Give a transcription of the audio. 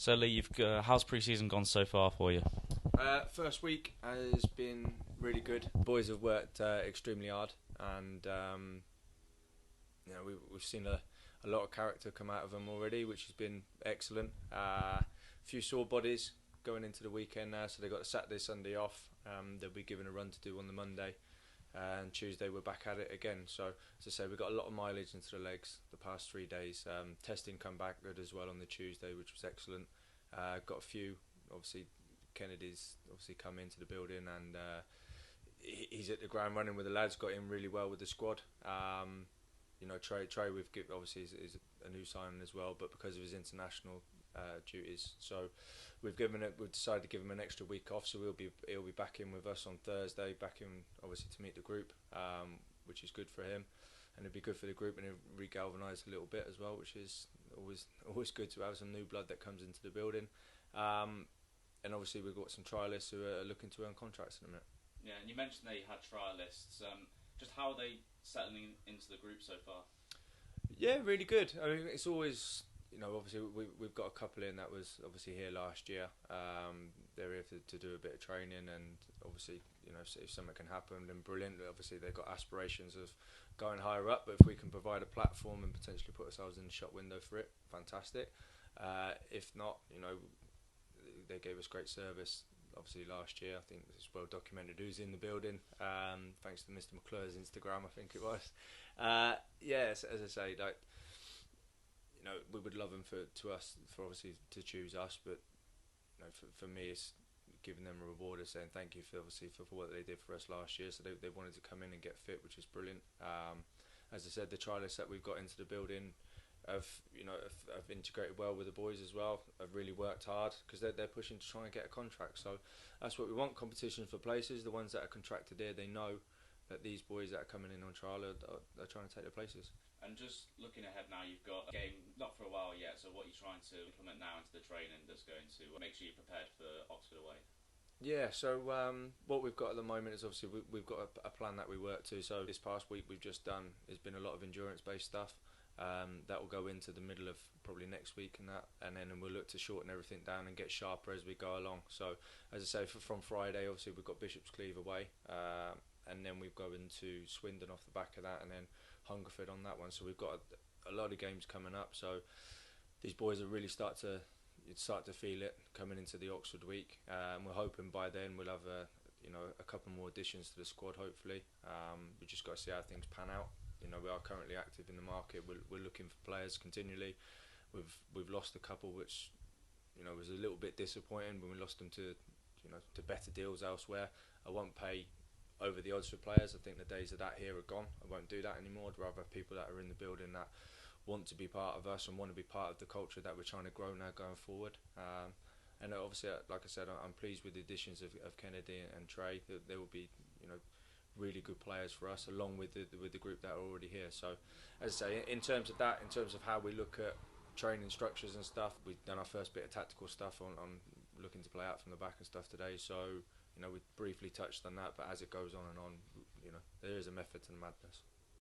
So Lee, how's pre-season gone so far for you? First week has been really good. Boys have worked extremely hard, and we've seen a lot of character come out of them already, which has been excellent. A few sore bodies going into the weekend now, so they've got Saturday, Sunday off. They'll be given a run to do on the Monday, and Tuesday we're back at it again. So as I say, we've got a lot of mileage into the legs the past 3 days. Testing come back good as well on the Tuesday, which was excellent. Got a few, obviously Kennedy's obviously come into the building, and he's at the ground running with the lads. Got in really well with the squad. Trey obviously is a new signing as well, but because of his international duties, so we've decided to give him an extra week off. So he'll be back in with us on Thursday, back in obviously to meet the group, which is good for him, and it'll be good for the group, and it'll re-galvanise a little bit as well, which is always good to have some new blood that comes into the building. And obviously we've got some trialists who are looking to earn contracts in a minute. Yeah, and you mentioned they had trialists. Just how are they settling into the group so far? Yeah, really good. I mean, it's always, obviously we've got a couple in that was obviously here last year. They're here to do a bit of training, and obviously, if something can happen, then brilliant. Obviously, they've got aspirations of going higher up, but if we can provide a platform and potentially put ourselves in the shop window for it, fantastic. If not, they gave us great service. Obviously last year, I think it's well documented who's in the building, thanks to Mr. McClure's Instagram, I think it was. Yes, as I say, we would love them for obviously to choose us, but for me it's giving them a reward of saying thank you for what they did for us last year. So they wanted to come in and get fit, which is brilliant. As I said, the trialists that we've got into the building have integrated well with the boys as well. Have really worked hard because they're pushing to try and get a contract. So that's what we want: competition for places. The ones that are contracted here, they know that these boys that are coming in on trial are trying to take their places. And just looking ahead now, you've got a game not for a while yet. So what are you trying to implement now into the training that's going to make sure you're prepared for Oxford away? Yeah, so what we've got at the moment is obviously we've got a plan that we work to. So this past week we've just done has been a lot of endurance-based stuff. That will go into the middle of probably next week, and then we'll look to shorten everything down and get sharper as we go along. So as I say, from Friday obviously we've got Bishop's Cleeve away, and then we've got into Swindon off the back of that, and then Hungerford on that one. So we've got a lot of games coming up, so these boys will really start to feel it coming into the Oxford week. We're hoping by then we'll have a couple more additions to the squad, hopefully. We just got to see how things pan out. We are currently active in the market. We're looking for players continually. We've lost a couple, which was a little bit disappointing when we lost them to better deals elsewhere. I won't pay over the odds for players. I think the days of that here are gone. I won't do that anymore. I'd rather have people that are in the building that want to be part of us and want to be part of the culture that we're trying to grow now going forward. And obviously, like I said, I'm pleased with the additions of Kennedy and Trey. They will be, really good players for us, along with the group that are already here. So, as I say, in terms of how we look at training structures and stuff, we've done our first bit of tactical stuff on looking to play out from the back and stuff today. So, we briefly touched on that, but as it goes on and on, there is a method to the madness.